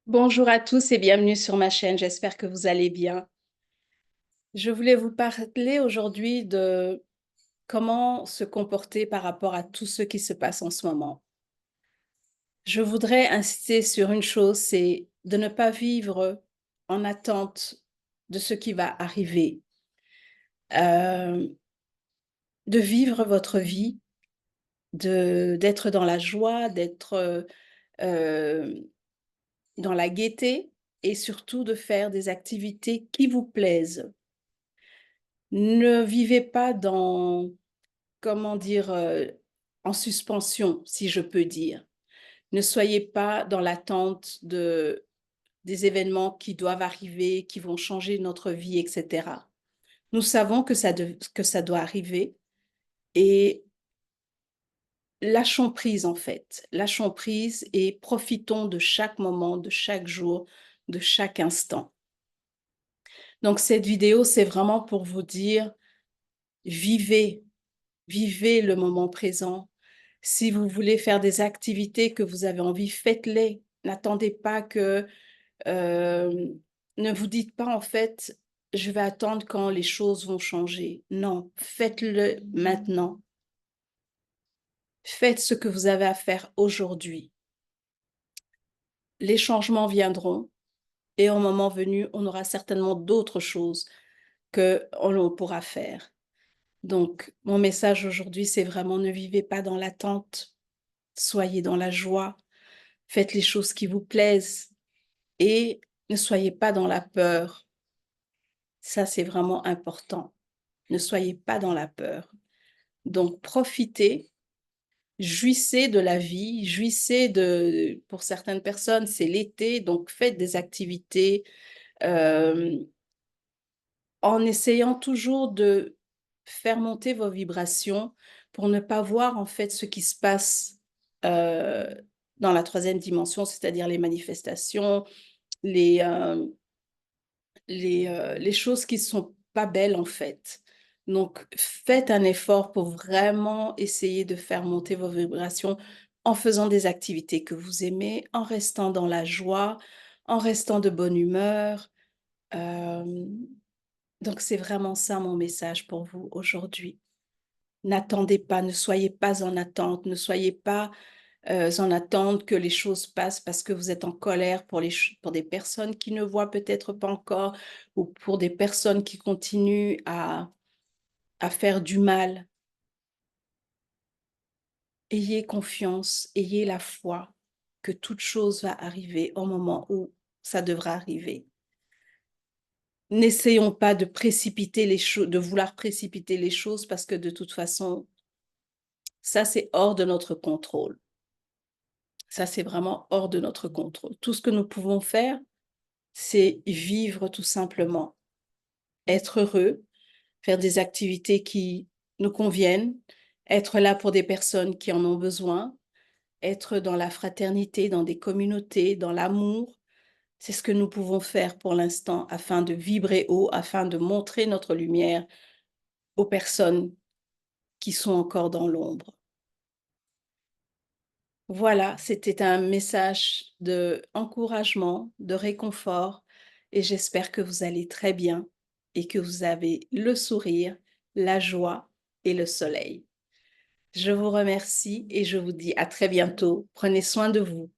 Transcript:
Bonjour à tous et bienvenue sur ma chaîne, j'espère que vous allez bien. Je voulais vous parler aujourd'hui de comment se comporter par rapport à tout ce qui se passe en ce moment. Je voudrais insister sur une chose, c'est de ne pas vivre en attente de ce qui va arriver, euh, de vivre votre vie, d'être dans la joie, d'être euh, dans la gaieté et surtout de faire des activités qui vous plaisent. Ne vivez pas dans, comment dire, en suspension, si je peux dire. Ne soyez pas dans l'attente des événements qui doivent arriver, qui vont changer notre vie, etc. Nous savons que ça doit arriver et lâchons prise en fait. Lâchons prise et profitons de chaque moment, de chaque jour, de chaque instant. Donc cette vidéo, c'est vraiment pour vous dire, vivez, vivez le moment présent. Si vous voulez faire des activités que vous avez envie, faites-les. N'attendez pas que... ne vous dites pas en fait, je vais attendre quand les choses vont changer. Non, faites-le maintenant. Faites ce que vous avez à faire aujourd'hui. Les changements viendront et au moment venu, on aura certainement d'autres choses que l'on pourra faire. Donc, mon message aujourd'hui, c'est vraiment ne vivez pas dans l'attente, soyez dans la joie, faites les choses qui vous plaisent et ne soyez pas dans la peur. Ça, c'est vraiment important. Ne soyez pas dans la peur. Donc, profitez, jouissez de la vie, jouissez pour certaines personnes, c'est l'été, donc faites des activités euh, en essayant toujours de faire monter vos vibrations pour ne pas voir en fait ce qui se passe euh, dans la troisième dimension, c'est-à-dire les manifestations, les, euh, les choses qui sont pas belles en fait. Donc, faites un effort pour vraiment essayer de faire monter vos vibrations en faisant des activités que vous aimez, en restant dans la joie, en restant de bonne humeur. Euh, donc, c'est vraiment ça mon message pour vous aujourd'hui. N'attendez pas, ne soyez pas en attente, ne soyez pas en attente que les choses passent parce que vous êtes en colère pour des personnes qui ne voient peut-être pas encore ou pour des personnes qui continuent à faire du mal. Ayez confiance, ayez la foi que toute chose va arriver au moment où ça devra arriver. N'essayons pas de précipiter les choses, de vouloir précipiter les choses parce que de toute façon, ça c'est hors de notre contrôle. Ça c'est vraiment hors de notre contrôle. Tout ce que nous pouvons faire, c'est vivre tout simplement, être heureux, faire des activités qui nous conviennent, être là pour des personnes qui en ont besoin, être dans la fraternité, dans des communautés, dans l'amour. C'est ce que nous pouvons faire pour l'instant afin de vibrer haut, afin de montrer notre lumière aux personnes qui sont encore dans l'ombre. Voilà, c'était un message de encouragement, de réconfort et j'espère que vous allez très bien et que vous avez le sourire, la joie et le soleil. Je vous remercie et je vous dis à très bientôt. Prenez soin de vous.